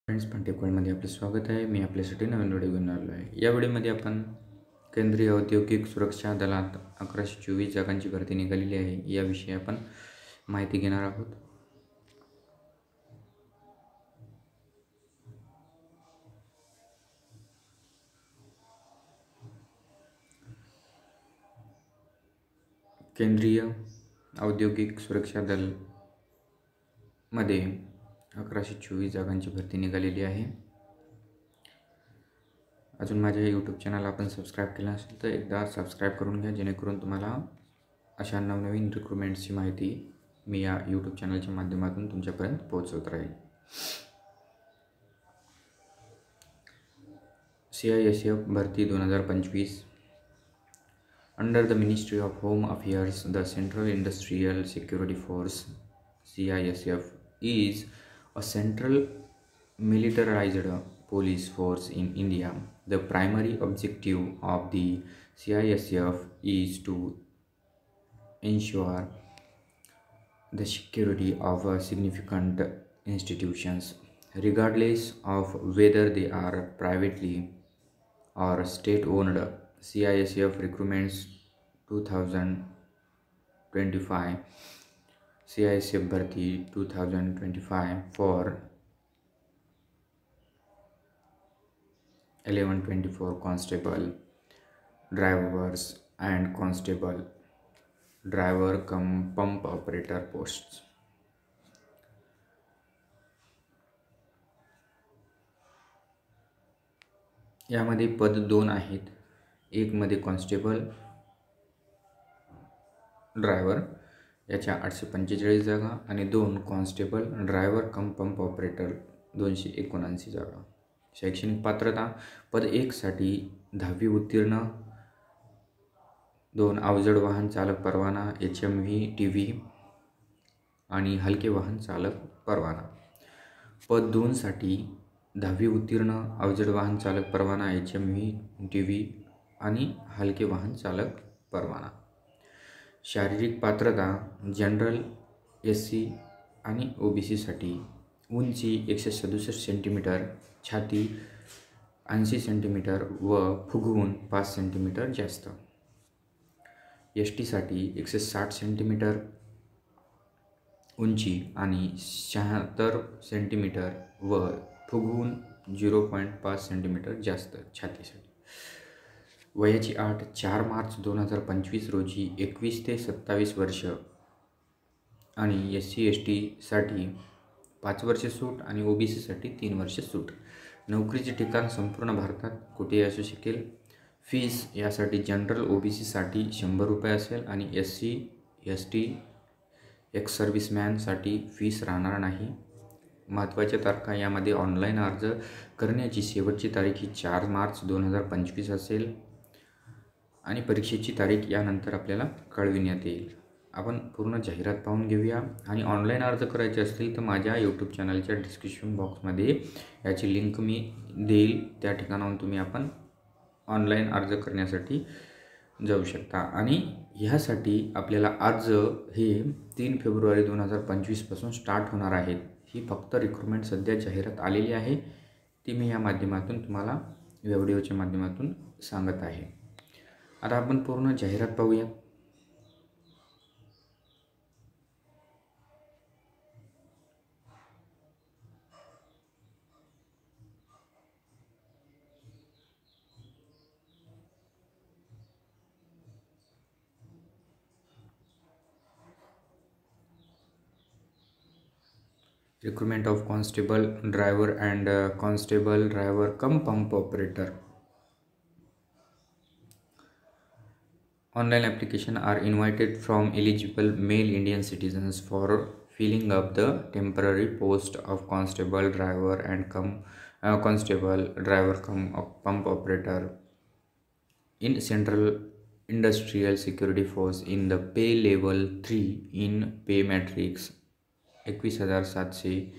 Friends, पंटेकॉलमध्ये आपलं स्वागत आहे. मी आपल्यासाठी नवीन व्हिडिओ घेऊन आलो आहे. या व्हिडिओमध्ये आपण केंद्रीय औद्योगिक सुरक्षा दलात 1124 जागांची भरती निघालेली आहे याविषयी आपण माहिती घेणार आहोत. केंद्रीय औद्योगिक सुरक्षा दल मध्ये 1124 जागांची भरती निघालेली आहे. अजून माझ्या यूट्यूब चॅनल आपण सबस्क्राईब केलं असेल तर एकदा सबस्क्राईब करून घ्या, जेणेकरून तुम्हाला अशा नवनवीन रिक्रुटमेंटची माहिती मी या यूट्यूब चॅनलच्या माध्यमातून तुमच्यापर्यंत पोहोचवत राहील. CISF भरती 2025. Under the Ministry of Home Affairs, the Central Industrial Security Force (CISF) is a central militarized police force in India. The primary objective of the CISF is to ensure the security of significant institutions, regardless of whether they are privately or state-owned. CISF recruitments 2025. CISF भरती 2025 for 1124 constable, drivers and constable, driver cum pump operator posts. यामध्ये पद 2 आहेत. एक मध्ये constable driver याच्या 845 जागा आणि 2 constable driver कम pump operator 279 जागा. शैक्षणिक पात्रता पद 1 साठी 10वी उत्तीर्ण, 2 अवजड वाहन चालक परवाना HMV TV आणि हलके वाहन चालक परवाना. पद 2 साठी 10वी उत्तीर्ण, अवजड वाहन चालक परवाना HMV TV आणि हलके वाहन चालक परवाना. शारीरिक पात्रता जनरल, SC आणि OBC साठी उंची 167 सेंटीमीटर, छाती 80 सेंटीमीटर व फुगवून 5 सेंटीमीटर जास्त. ST साठी 160 सेंटीमीटर उंची आणि 76 सेंटीमीटर व फुगवून 0.5 सेंटीमीटर जास्त छातीसाठी. वयाची अट 4 मार्च 2025 रोजी 21 ते 27 वर्ष आणि SC ST साठी 5 वर्ष सूट आणि OBC साठी 3 वर्ष सूट. नोकरीचे ठिकाण संपूर्ण भारतात कुठेही असू शकेल. फीस यासाठी जनरल OBC साठी 100 रुपये असेल आणि SC ST एक्स सर्व्हिसमॅनसाठी फीस राहणार नाही. महत्त्वाच्या तारखा यामध्ये ऑनलाईन अर्ज करण्याची शेवटची तारीख ही 4 मार्च 2025 असेल आणि परीक्षेची तारीख यानंतर आपल्याला कळविण्यात येईल. आपण पूर्ण जाहिरात पाहून घेऊया. आणि ऑनलाईन अर्ज करायचे असतील तर माझ्या यूट्यूब चॅनलच्या डिस्क्रिप्शन बॉक्समध्ये याची लिंक मी देईल. त्या ठिकाणाहून तुम्ही आपण ऑनलाईन अर्ज करण्यासाठी जाऊ शकता. आणि ह्यासाठी आपल्याला अर्ज हे 3 फेब्रुवारी 2025 पासून स्टार्ट होणार आहेत. ही फक्त रिक्रुटमेंट सध्या जाहिरात आलेली आहे, ती मी या माध्यमातून तुम्हाला या व्हिडिओच्या माध्यमातून सांगत आहे. आता आपण पूर्ण जाहिरात पाहूया. Recruitment of constable driver and constable driver cum pump operator. Online application are invited from eligible male Indian citizens for filling up the temporary post of constable driver and constable driver cum pump operator in Central Industrial Security Force in the pay level 3 in pay matrix 21,700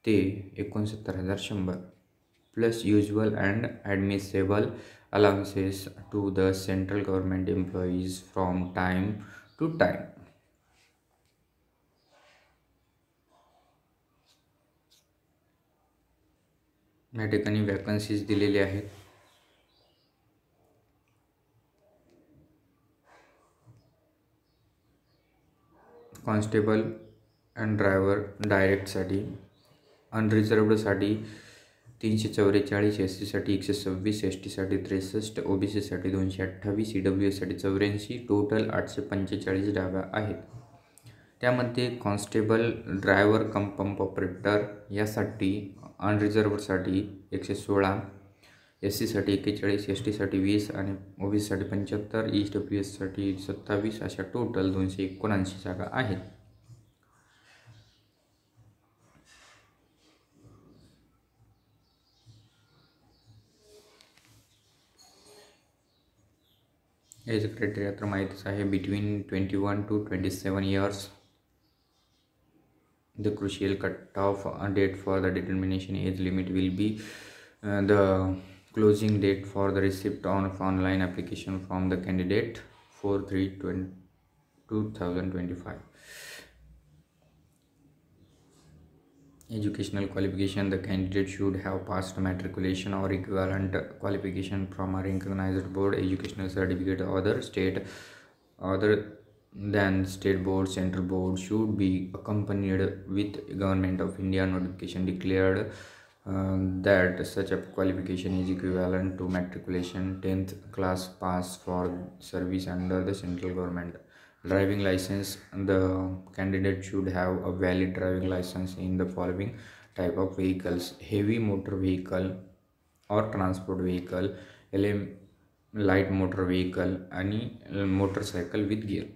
ते 69,100 plus usual and admissible allowances to the central government employees from time to time. या ठिकाणी vacancies दिलेले आहेत. Constable and driver डायरेक्टसाठी, अनरिझर्वडसाठी 344, S सीसाठी 126, S टीसाठी 63, O B सीसाठी 228, E W एससाठी 84, total 845 जागा आहेत. त्यामध्ये कॉन्स्टेबल ड्रायव्हर कम पंप ऑपरेटर यासाठी अनरिझर्वडसाठी 116, एस सीसाठी 41, एस टीसाठी 20 आणि ओ बी सीसाठी 75, ई डब्ल्यू एससाठी 27 अशा टोटल 279 जागा आहेत. एज क्रायटेरिया तर माहीतच आहे, between 21 to 27 years. The crucial cutoff date for the determination age limit will be the closing date for the receipt of online application from the candidate 4/3/2025. Educational qualification: the candidate should have passed matriculation or equivalent qualification from a recognized board. Educational certificate other than state board, central board should be accompanied with Government of India notification declared that such a qualification is equivalent to matriculation. 10th class pass for service under the central government. Driving license: the candidate should have a valid driving license in the following type of vehicles: heavy motor vehicle or transport vehicle, LM light motor vehicle आणि motorcycle with gear.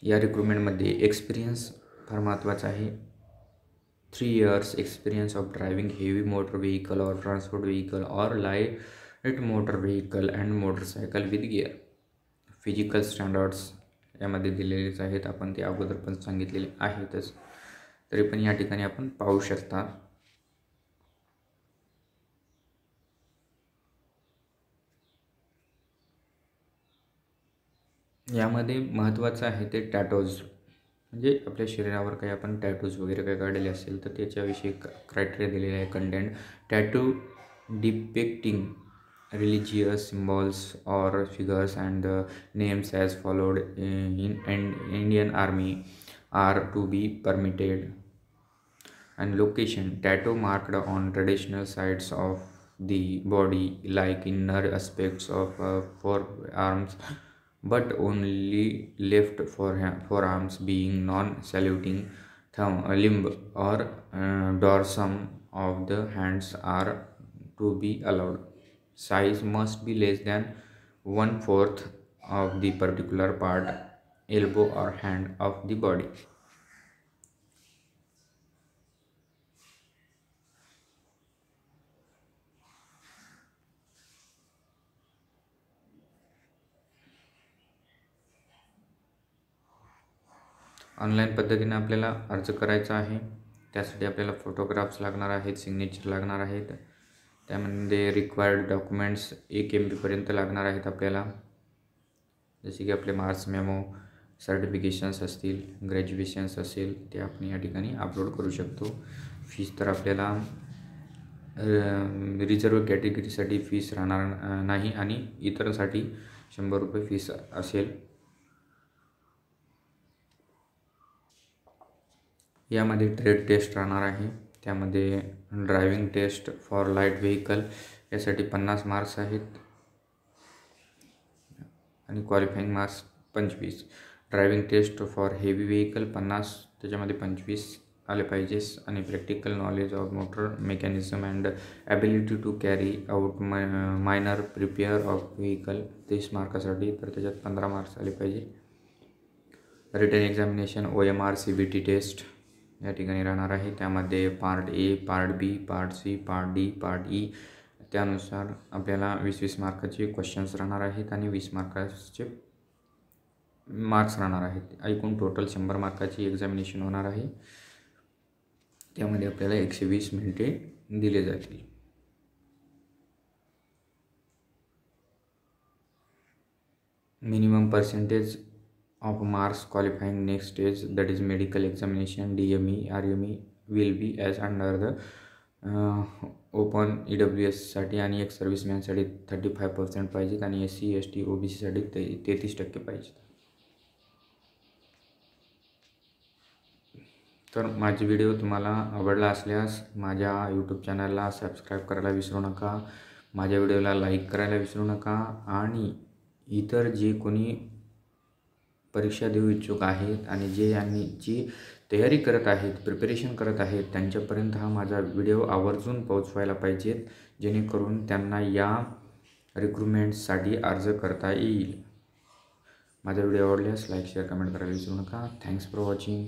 या रिक्रुटमेंटमध्ये experience फार महत्त्वाचा आहे. 3 years experience of driving heavy motor vehicle और transport vehicle और light motor vehicle and motorcycle with gear. Physical standards यामध्ये दिलेलेच आहेत, आपण ते अगोदर पण सांगितलेले आहेतच, तरी पण या ठिकाणी आपण पाहू शकता. यामध्ये महत्त्वाचं आहे ते टॅटोज, म्हणजे आपल्या शरीरावर काही आपण टॅटूज वगैरे काही काढलेले असेल तर त्याच्याविषयी क्रायटेरिया दिलेले आहे. Content: tattoo depicting religious symbols or figures and the names as followed in Indian Army are to be permitted. And location: tattoo marked on traditional sides of the body like inner aspects of forearms, but only left forearms being non-saluting thumb, limb or dorsum of the hands are to be allowed. Size must be less than 1/4 of the particular part, elbow or hand of the body. Online पद्धतीने आपल्याला अर्ज करायचा आहे. त्यासाठी आपल्याला photographs लागणार आहेत, signature लागणार आहेत. त्यामध्ये रिक्वायर्ड डॉक्युमेंट्स 1 MB पर्यंत लागणार आहेत आपल्याला, जसे की आपले मार्क्स मेमो, सर्टिफिकेशन्स असतील, ग्रॅज्युएशन्स असेल ते आपण या ठिकाणी अपलोड करू शकतो. फीस तर आपल्याला रिझर्व कॅटेगरीसाठी फीस राहणार नाही आणि इतरांसाठी 100 रुपये फीस असेल. यामध्ये ट्रेड टेस्ट राहणार आहे. त्यामध्ये driving test for light vehicle यासाठी 50 मार्क्स आहेत आणि qualifying marks 25. Driving test for heavy vehicle 50, त्याच्यामध्ये 25 आले पाहिजेस. आणि practical knowledge of motor mechanism and ability to carry out minor prepare of vehicle 30 मार्कासाठी, तर त्याच्यात 15 मार्क्स आले पाहिजे. Written examination OMR CBT test या ठिकाणी राहणार आहे. त्यामध्ये part A, part B, part C, part D, part E, त्यानुसार आपल्याला 20-20 मार्काचे क्वेश्चन्स राहणार आहेत आणि 20 मार्काचे मार्क्स राहणार आहेत. एकूण टोटल 100 मार्काची एक्झामिनेशन होणार आहे. त्यामध्ये आपल्याला 120 मिनिटे दिले जातील. Minimum percentage of marks qualifying next stage, that is medical examination, DME, RME, will be as under the open EWSसाठी आणि एक सर्व्हिसमॅनसाठी 35% पाहिजेत आणि SC ST OBCसाठी 33% पाहिजेत. तर माझे व्हिडिओ तुम्हाला आवडला असल्यास माझ्या यूट्यूब चॅनलला सबस्क्राईब करायला विसरू नका, माझ्या व्हिडिओला लाईक करायला विसरू नका आणि इतर जे कोणी परीक्षा देऊ इच्छुक आहेत आणि जी तयारी करत आहेत, प्रिपरेशन करत आहेत, त्यांच्यापर्यंत हा माझा व्हिडिओ आवर्जून पोहोचवायला पाहिजेत, जेणेकरून त्यांना या रिक्रुटमेंटसाठी अर्ज करता येईल. माझा व्हिडिओ आवडल्यास लाईक शेअर कमेंट करायला विसरू नका. Thanks for watching.